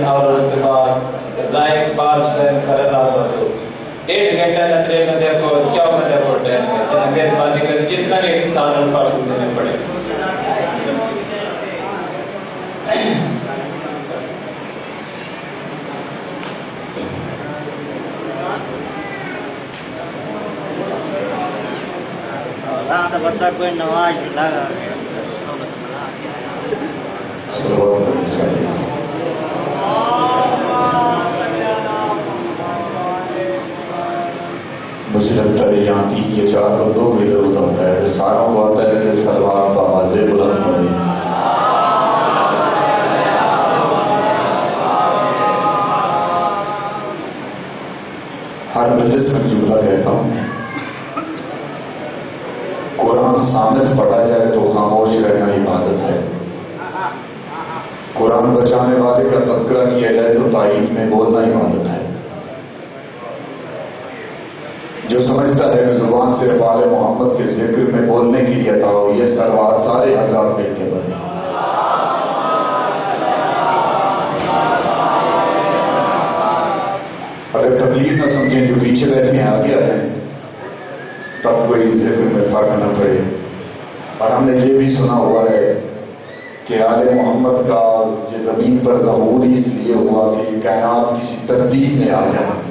ದಾರಿಯನ್ನು ಅವರು लाइक बाल से खरना होतो 1 घंटा नतरे में देखो क्या में देखो टाइम में मेहरबानी कर जितना भी इंसान पर सुनने पड़े तो बता कोई नमाज लगा मुझे लगता है यहाँ 3 या 4 बंदों की जरूरत होता है, सारों को आता है कि सलवार बावाज़े बुलंद पड़े। हर मजलिस में जुमला कहता हूँ, कुरान सामने पढ़ा जाए तो खामोश रहना इबादत है, कुरान बचाने वाले का तज़किरा किया जाए तो ताईद में बोलना इबादत है। जो समझता है कि जुबान से वाले मोहम्मद के जिक्र में बोलने की लिए था, ये सरवात सारे हज़रात मिलके बने। अगर तकलीफ न समझें जो पीछे बैठे हैं आगे आए तब कोई जिक्र में फर्क न पड़े। और हमने ये भी सुना हुआ है कि आले मोहम्मद का ये ज़मीन पर ज़हूर इसलिए हुआ कि कायनात किसी तरतीब में आ जाए।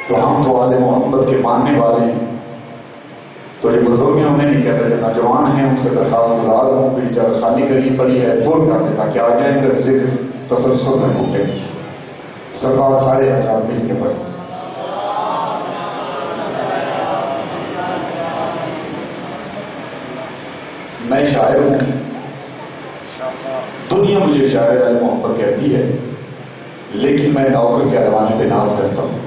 तो हम तो आले मोहम्मद के मानने वाले हैं, तो ये बुजुर्ग हमें नहीं कहते, जो नौजवान हैं उनसे दरखास्त गुजार हूँ कि जब खाली करी पड़ी है दूर कर दे ताकि आ जाएंगे जिक्र तसल्सल में होंगे। सरकार सारे हज़रात मिल के पढ़े। मैं शायर हूँ, दुनिया मुझे शायर आले मोहम्मद कहती है, लेकिन मैं नौकर के अरवाने पे नाज करता हूँ।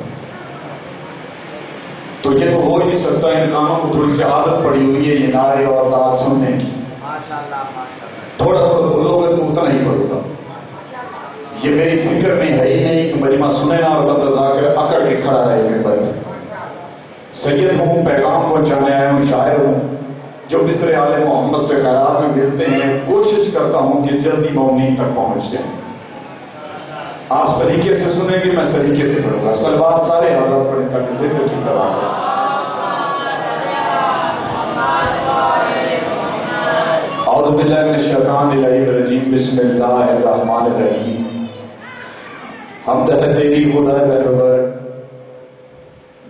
तो ये तो हो ही नहीं सकता, इन कानों को थोड़ी सी आदत पड़ी हुई है ये नारे और दाद सुनने की। थोड़ा थोड़ा बोलोगे तो उतना ही पड़ूगा। ये मेरी फिक्र में है ही नहीं कि मजमा सुने ना और बंदा जाकर अकड़ के खड़ा रहे मेरे पर। सैयद हूँ, पैगाम पहुंचाने आया हूँ, शायर हूँ, जो मिस्र आले मोहम्मद से खैरात में मिलते हैं कोशिश करता हूँ कि जल्दी मौमीन तक पहुंच जाए। आप सलीके से सुनेंगे, मैं सलीके से पढ़ूंगा। सलवात सारे हज़रात पढ़ें ताकि जिक्र की तरह हो। औज़ु बिल्लाहि मिनश शैतानिर रजीम, बिस्मिल्लाहिर रहमानिर रहीम। हमद है तेरी खुदा रहबर,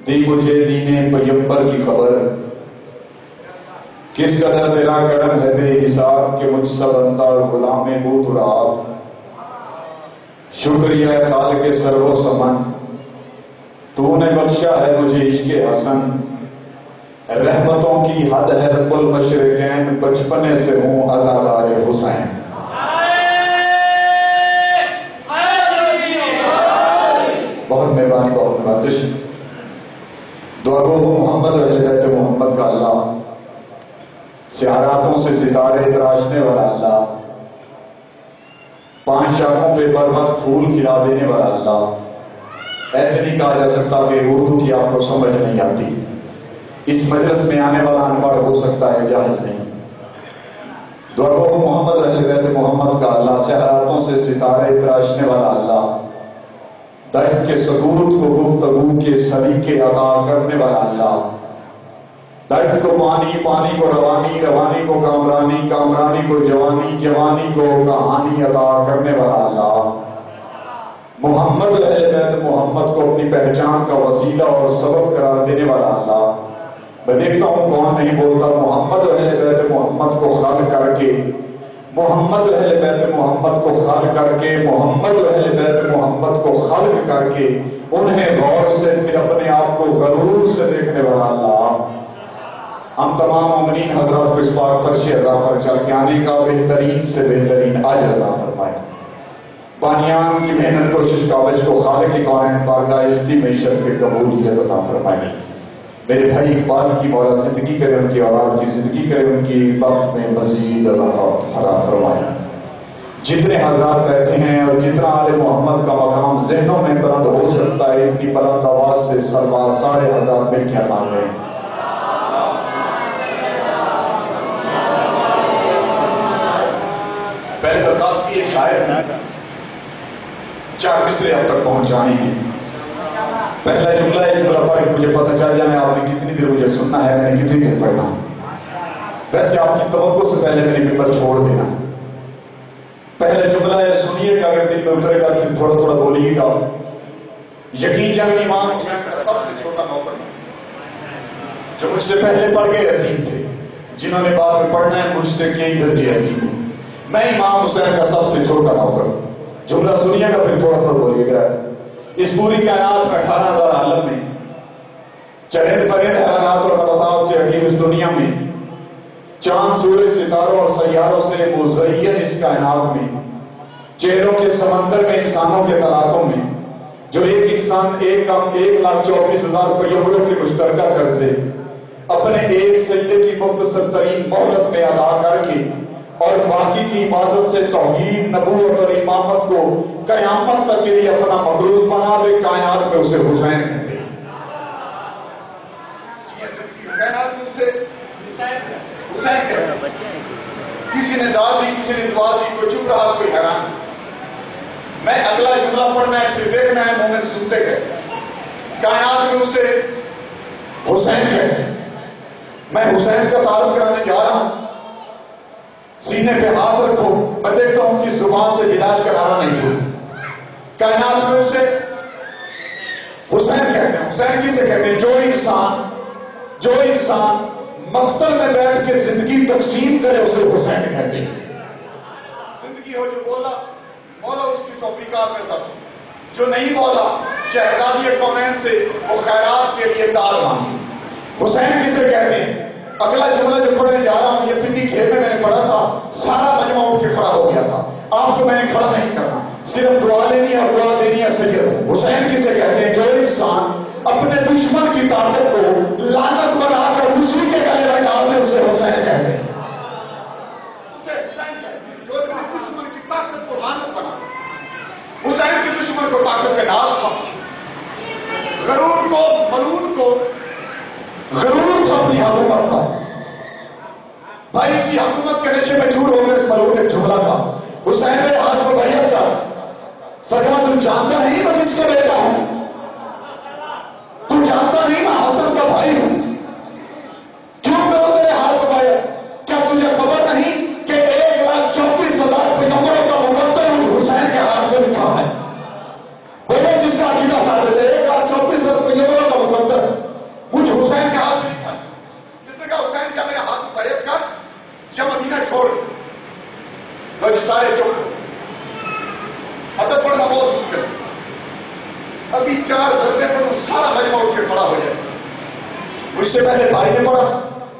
दी मुझे दीने पैगंबर की खबर। किस कदर तेरा करम है बेहिसाब के मुझसे बनता गुलाम बूतुराब। शुक्रिया खाल के सर्वो समन, तूने बख्शा है मुझे इश्क़े हसन। रहमतों की हद है रब्बुल मशरिकैन, बचपने से हूँ अज़ादारे हुसैन। बहुत मेहरबानी, बहुत नवाजिश। दुआ गो मोहम्मद अहले बैत मोहम्मद का अल्लाह, सियारातों से सितारे तराशने वाला अल्लाह, 5 शाखों पे बरमत फूल खिला देने वाला अल्लाह। ऐसे नहीं कहा जा सकता कि उर्दू की आपको समझ नहीं आती। इस मजलिस में आने वाला अनपढ़ हो सकता है, जाहिल नहीं। दुआ गो मोहम्मद अहले बैत मोहम्मद का अल्लाह, सियारातों से सितारे तराशने वाला अल्लाह, दर्द के सबूत को गुफ्तगू के सलीके अदा करने वाला अल्लाह, दर्द को पानी, पानी को रवानी, रवानी को कामरानी, कामरानी को जवानी, जवानी को कहानी अदा करने वाला अल्लाह। मोहम्मद अहले बैत मोहम्मद को अपनी पहचान का वसीला और सबब करार देने वाला अल्लाह। मैं देखता हूँ कौन नहीं बोलता, मोहम्मद अहले बैत मोहम्मद को खाल करके, मोहम्मद अहले बैत मोहम्मद को खाल करके, मोहम्मद अहले बैत मोहम्मद को खालिक करके उन्हें गौर से फिर अपने आप को गरूर से देखने वाला अल्लाह। हम तमाम मोमिनीन हजरात को इस पाक फर्श अज़ा पर चल के आने का बेहतरीन से बेहतरीन अजर अता फरमाए। बानियान की मेहनत कोशिश काबिज को खालिक कौनैन बारगाह इज़्ज़ती मैशर के कबूलियत अता फरमाए। मेरे भाई इकबाल की मौला जिंदगी करे, उनकी औलाद की जिंदगी करे, उनकी वक्त में मज़ीद अज़ा फरमाए। जितने हजरात बैठे हैं और जितना आले मोहम्मद का मकाम ज़हनों में बुलंद हो सकता है, इतनी बुलंद आवाज से सलवात सारे हजरात मिलकर अदा करें। पहले दरखास्त की एक शायर 4 मिसरे अब तक पहुंचाने हैं। पहला जुमला एक जुमला पढ़ के मुझे पता चल जाए आपने कितनी देर मुझे सुनना है, मैंने कितनी देर पढ़ना। वैसे आपकी तवक्को से पहले मेरी मिंबर छोड़ देना। पहला जुमला है, सुनिएगा, अगर दिल में उतरेगा तो थोड़ा थोड़ा बोलिएगा। यकीन जान इमाम हुसैन का सबसे छोटा नौकर जो मुझसे पहले पढ़ गए अजीम थे, जिन्होंने बाद में पढ़ना है मुझसे कई दर्जे अजीम है। मैं इमाम हुसैन का सबसे छोटा नौकर। जुमला सुनिएगा फिर थोड़ा थोड़ा बोलिएगा। इस पूरी कायनात में 18,000 आलम में चरिंद परिंद हैवानात और नबातात से हटी इस दुनिया में चांद सूरज सितारों और सैयारों से मुज़य्यन इस कायनात में चेहरों के समंदर में इंसानों के तलाकों में जो एक इंसान 1,24,000 पैगंबरों के मुश्तरका कर्ज से अपने एक सजदे की मुख्तसर तरीन मोहलत में अदा करके और बाकी की इबादत से तौहीद, नबूवत और इमामत को कयामत तक के लिए अपना मखलूस बना दे, कायनात में उसे हुसैन कहते हैं। कायनात में उसे हुसैन कहते हैं। किसी ने दाद दी, किसी ने दुआ दी, कोई चुप रहा, कोई हैरान। मैं अगला जुमला पढ़ना है, फिर देखना है मोमिन सुनते कैसे। कायनात में उसे हुसैन कहते हैं। मैं हुसैन का तारुफ कराने जा रहा हूं। सीने पे हाथ रखो, मैं देखता हूं कि जुबान से इलाज कराना नहीं हो। कायनात में उसे हुसैन कहते हैं। हुसैन किसे कहते हैं? जो इंसान मक्तल में बैठ के जिंदगी तकसीम करे उसे हुसैन कहते हैं। जिंदगी हो जो बोला मौला उसकी तौफीकात में सब, जो नहीं बोला शहजादी कौनैन से वो खैरात के लिए दाल मांगी। हुसैन किसे कहते हैं? अगला जुमला जो पढ़ने जा रहा हूं ये पिंडी खेल में मैंने पढ़ा था, सारा मजमा उठ के खड़ा हो गया था। आपको मैंने खड़ा नहीं करना, सिर्फ दुआ लेनी है और दुआ देनी है। सैयद हुसैन किसे कहते हैं? जो इंसान अपने दुश्मन की ताकत को लानत बनाकर उसी के गले में डाल दे उसे हुसैन कहते हैं। उसे हुसैन कहते हैं जो अपने दुश्मन की ताकत को लानत बना। हुसैन के दुश्मन को ताकत पे नाज था, गरूर को, मलून को गरूर था अपनी हुकूमत पर। भाई इसी हुकूमत के नशे में चूर हो गए इस मलून ने जुमला का। हुसैन मेरे हाथ में बैयत कर, सरवा तुम जानता नहीं मैं किसका बेटा हूं, तुम जानता नहीं मैं हसन का भाई हूं, क्यों करो मेरे हाथ में बैयत? क्या तुझे खबर नहीं कि 1,24,000 पैगंबरों का मुकद्दर मुझ हुसैन के हाथ में लिखा है? बोलो जिसका अकीदा साबित है 1,24,000 पैगंबरों का मुकद्दर मुझ हुसैन के हाथ में लिखा है। इसने कहा हुसैन क्या मेरे हाथ में बैयत कर या मदीना छोड़। लोग सारे चुप, अदब पढ़ना बहुत मुश्किल। अभी 4 ज़रबे पढ़ूं सारा मजमा उठ के खड़ा हो जाए। मुझसे पहले भाई ने पढ़ा,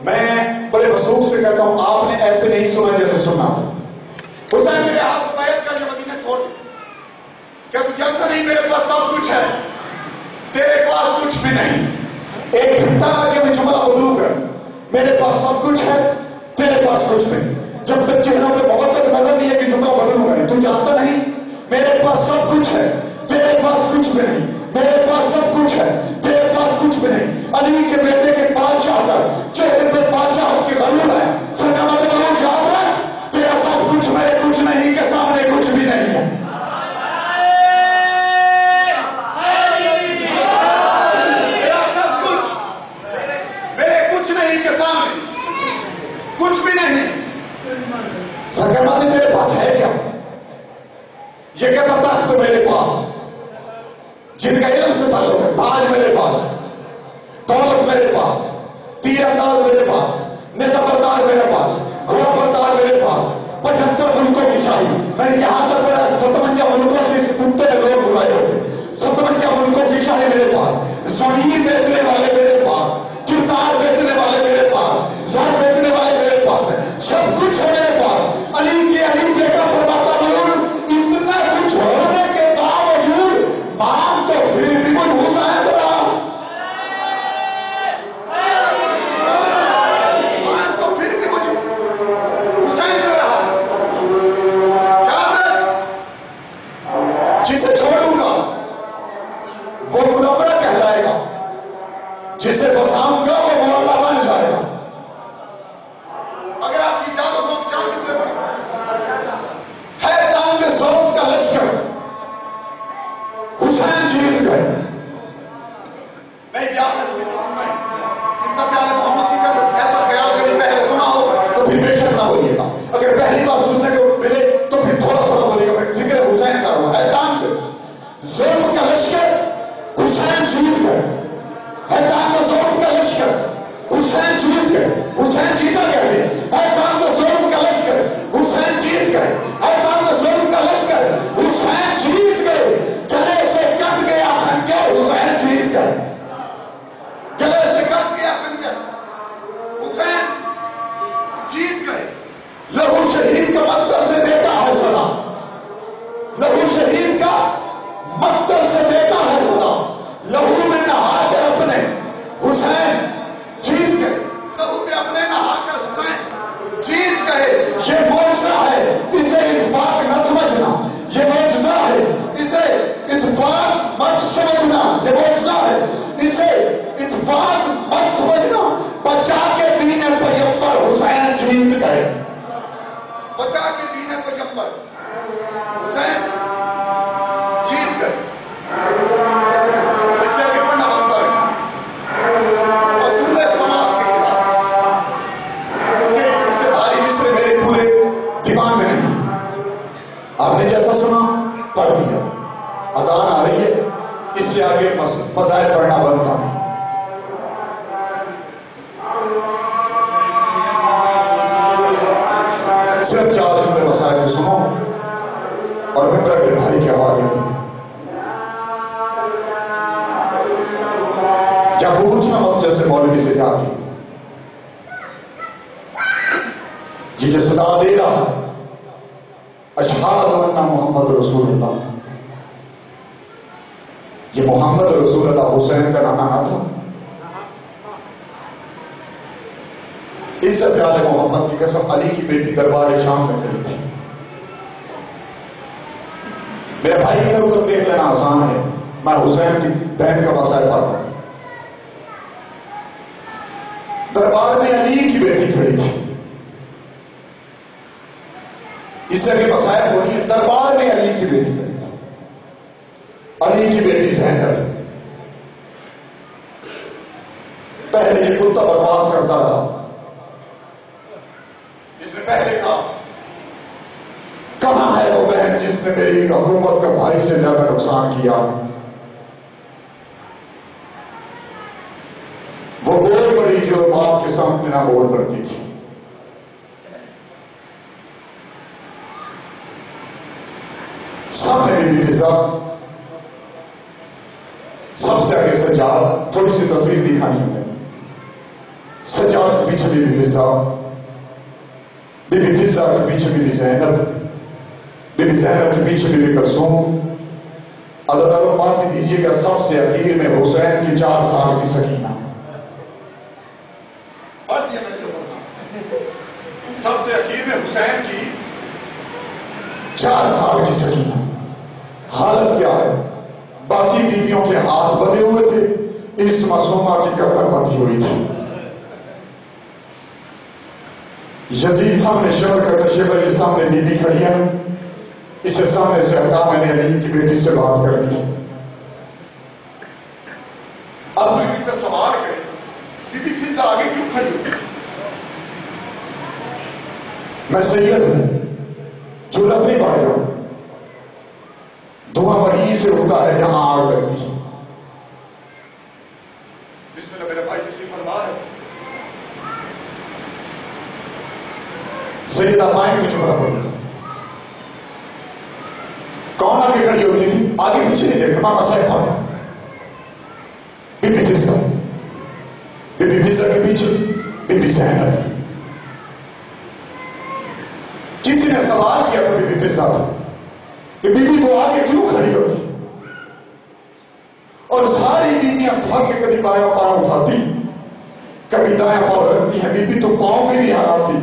मैं बड़े वसूख से कहता हूं आपने ऐसे नहीं सुना जैसे सुनना था। हुसैन मेरे हाथ में बैयत कर या मदीना छोड़ दे। क्या तू जानता नहीं मेरे पास सब कुछ है, तेरे पास कुछ भी नहीं। एक घंटा आगे मैं जुमला बोलूंगा, मेरे पास सब कुछ है, तेरे पास कुछ नहीं। जब तक चेहरों पे बहुत तक नजर नहीं है कि जुमला बोलूंगा नहीं। तू जानता नहीं मेरे पास सब कुछ है, तेरे पास कुछ भी नहीं। मेरे पास सब कुछ है, तेरे पास कुछ भी नहीं। अली के बेटे के पांच चादर चेहरे पे बादशाह की गरूर है। सरकामत गरूर याद है, तेरा सब कुछ मेरे कुछ नहीं के सामने कुछ भी नहीं है। तेरा सब कुछ मेरे कुछ नहीं के सामने कुछ भी नहीं। सरकामत तेरे पास है क्या? ये कहता तख्त मेरे पास, जिनका इल्म से ताल्लुक है, ताज मेरे पास, दौलत मेरे पास, तीर अंदाज मेरे पास, नेता बरदार मेरे पास, घोड़ा बरदार मेरे पास, 75 मुल्कों की शाही। मैंने यहां तक मेरा 57 मुल्कों से इस कुत्ते ने लोग बुलाए होते। 57 मुल्कों की शाही मेरे पास, जमीन बेचने वाले मेरे पास, किरदार बेचने वाले मेरे पास, जर बेचने वाले मेरे पास है, सब कुछ है मेरे पास। अली के अली बेटा फरमाता हूं इतना कुछ होने के बावजूद मांग तो फिर भी कोई हुसैन रहा, मांग तो फिर भी कुछ हुसैन रहा। याद रख, जिसे छोड़ूंगा वो मुनव्वरा कहलाएगा, जिसे बसाऊंगा वो मौला बन जाएगा। अगर आपकी इजाजत हो तो 4 मिसरे पढ़ो। है तांग ज़ौक़ का लश्कर ظلم کا لشکر حسین جیت گئے، حکام کا ظلم کا لشکر حسین جیت گئے۔ حسین جیتا کیسے؟ حکام کا ظلم کا لشکر حسین جیت گئے، حکام کا ظلم کا لشکر حسین جیت گئے۔ گلے سے کٹ گیا خنجر حسین جیت گئے، گلے سے کٹ گیا خنجر حسین جیت گئے۔ لہو شہید کا مقتل سے دیتا ہے صدا، لہو شہید کا مقتل سے دیتا ہے صدا، لہو میں نہا کر اپنے حسین جیت گئے، لہو میں اپنے نہا کر حسین جیت گئے۔ یہ معجزہ ہے، اسے اتفاق نہ سمجھنا، یہ معجزہ ہے، اسے اتفاق مت سمجھنا، یہ معجزہ ہے، اسے اتفاق مت سمجھنا۔ بچا کے دین پیغمبر حسین جیت گئے، بچا کے دین پیغمبر حسین جیت گئے۔ اس سے آگے پڑھنا بنتا ہے اصول سماعت کی کتاب، کیونکہ اس سے بھاری مصر میرے پورے دماغ میں نہیں۔ آپ نے جیسا سنا پڑھ دیا، اذان آ رہی ہے، اس سے آگے فضائل پڑھنا بنتا ہے۔ صرف 4 جملے مسائل کو سنو اور ممبر کے بھائی کے حوالے میں کیا پوچھنا مسجد سے مولوی سے کیا کی یہ جو صدا دے رہا اشہاد ان محمد رسول اللہ، یہ محمد رسول اللہ حسین کا نام نہ تھا؟ عزت علی محمد کی قسم، علی کی بیٹی دربار شام میں کھڑی تھی۔ میرے بھائی ادھر ادھر دیکھ لینا آسان ہے، میں حسین کی بہن کا مسائل پڑھ رہا ہوں۔ دربار میں علی کی بیٹی کھڑی تھی، اس سے بھی مسائل ہو رہی ہے۔ دربار میں علی کی بیٹی کھڑی تھی، علی کی بیٹی زینب۔ پہلے یہ کتا بکواس کرتا رہا، اس نے پہلے کہاں ہے وہ بہن جس نے میری حکومت کا بھائی سے زیادہ نقصان کیا؟ وہ بول پڑی جو باپ کے سامنے نہ بول پڑتی تھی۔ سامنے بھی فضا، سب سے آگے سجاد، تھوڑی سی تصویر دکھانی ہے، سجاد کے پیچھے بھی فضا، بی بی فضا کے پیچھے بی بی زینب، بی بی زینب کے پیچھے بی بی کلثوم۔ اللہ تعالیٰ معافی دیجیے گا، سب سے اخیر میں حسین کی 4 سال کی سکینہ، سب سے اخیر میں حسین کی 4 سال کی سکینہ۔ حالت کیا ہے؟ باقی بیویوں کے ہاتھ بندھے ہوئے تھے، اس معصومہ کی گردن بندھی ہوئی تھی۔ یزید سامنے شبر کرتا، شبر کے سامنے بی بی کھڑی ہے، اسے سامنے سے ہٹا، میں نے علی کی بیٹی سے بات کر لی۔ اب بی بی پہ سوال کرے، بی بی فضا آگے کیوں کھڑی ہوتی؟ میں سید ہوں، جھولت نہیں پڑ رہا ہوں، دھواں وہیں سے ہوتا ہے جہاں آگ لگتی ہے۔ بسم اللہ، میرے بھائی تشریف فرما ہے۔ سیدہ مائیں میں جملہ پڑ گیا، کون آگے کھڑی ہوتی تھی؟ آگے پیچھے نہیں دیکھنا، ماں مسائل پڑھا۔ بی بی فضا، بی بی فضا کے پیچھے بی بی زینب۔ کسی نے سوال کیا تھا بی بی فضا کہ بی بی تو آگے کیوں کھڑی ہوتی؟ اور ساری بیویاں تھک کے کبھی بایاں پاؤں اٹھاتی، کبھی دایاں پاؤں رکھتی ہیں، بی بی تو پاؤں بھی نہیں ہلاتی۔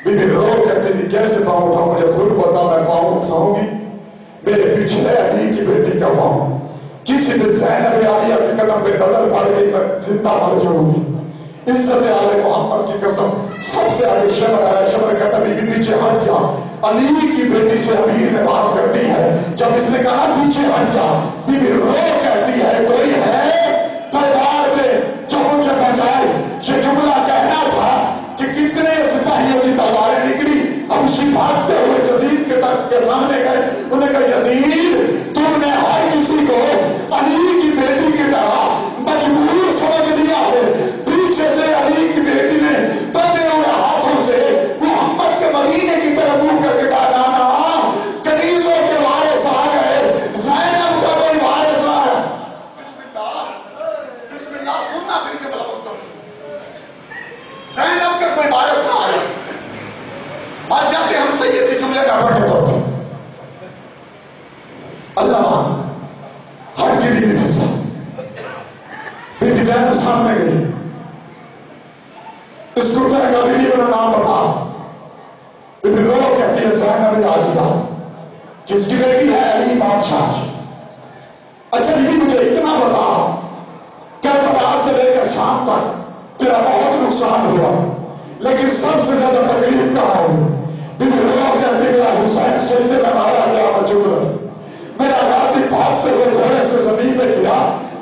بی بی رو کہتی تھی کیسے پاؤں اٹھاؤں، مجھے خود پتا میں پاؤں اٹھاؤں گی، میرے پیچھے ہے علی کی بیٹی کا پاؤں۔ کسی دن زینب عالیہ کے قدم پہ نظر پڑ گئی، میں زندہ مر جاؤں گی۔ عزت آل محمد کی قسم، سب سے آگے شمر آیا، شمر کہتا بی بی پیچھے ہٹ جا، علی کی بیٹی سے امیر نے بات کرنی ہے۔ جب اس نے کہا پیچھے ہٹ جا، بی بی رو کہتی ہے کوئی ہے دربار میں جو مجھے بچائے؟ یہ جملہ کہنا تھا کہ کتنے سپاہیوں کی تلواریں نکلی، حبشی بھاگتے ہوئے یزید کے تخت کے سامنے گئے، انہوں نے کہا یزید تم نے اللہ ہٹ کے بھی حصہ بیٹی زینب سامنے گئی، اس کو کہا بیٹی اپنا نام بتا، بیٹی لوگ کہتی ہے زینب نے یاد کیا کس کی بیٹی ہے؟ علی بادشاہ۔ اچھا بیٹی مجھے اتنا بتا کربلا سے لے کر شام تک تیرا بہت نقصان ہوا، لیکن سب سے زیادہ تکلیف کہاں ہوئی؟ بیٹی لوگ کہتی ہے میرا حسین سجدے میں مارا گیا، مجبور میرا غازی بھاگتے ہوئے گھوڑے سے زمین پہ گرا،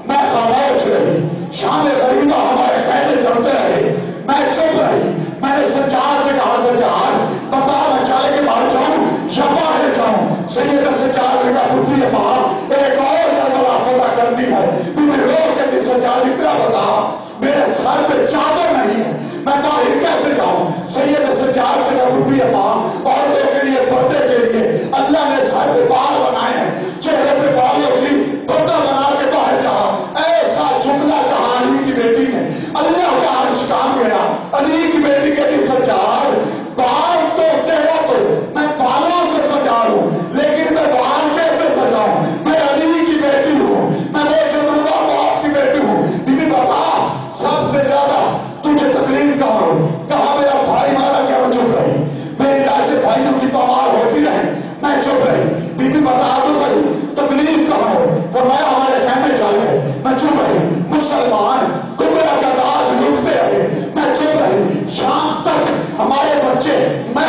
میں خاموش رہی، شام غریبہ ہمارے خیمے چلتے رہے، میں چپ رہی۔ میں نے سجاد سے کہا سجاد بتا میں چلے کے باہر جاؤں یا باہر جاؤں؟ سید سجاد نے کہا بڈھی ماں ایک اور کربلا پورا کرنی ہے۔ بیوی لوگ کہتی سجاد اتنا بتا میرے سر پہ چادر نہیں ہے، میں باہر کیسے جاؤں؟ سید سجاد نے کہا بڈھی ماں عورتوں کے لیے پردے کے لیے اللہ نے سر پہ بال بنائے ہیں، چہرے پہ بالوں کی پردہ بنا کے باہر جا۔ ایسا جملہ کہا علی کی بیٹی نے، اللہ کا عرش کام گیا۔ علی کی بیٹی کے لیے سجاد بال تو چہرہ تو میں بالوں سے سجا لوں، لیکن میں بال کیسے سجاؤں؟ میں علی کی بیٹی ہوں، میں بے جذبہ باپ کی بیٹی ہوں۔ بیوی بتا سب سے زیادہ تجھے تکلیف کہاں ہو؟ کہا میرا بھائی مارا گیا، میں چپ رہی، میری لاشیں بھائیوں کی پامال ہوتی رہے، میں چپ رہی۔ بیوی بتا تو صحیح تکلیف کہاں ہو؟ فرمایا ہمارے خیمے چل گئے، میں چپ رہی۔ مسلمان گمراہ کا راز لوٹتے رہے، میں چپ رہی۔ شام تک ہمارے بچے میں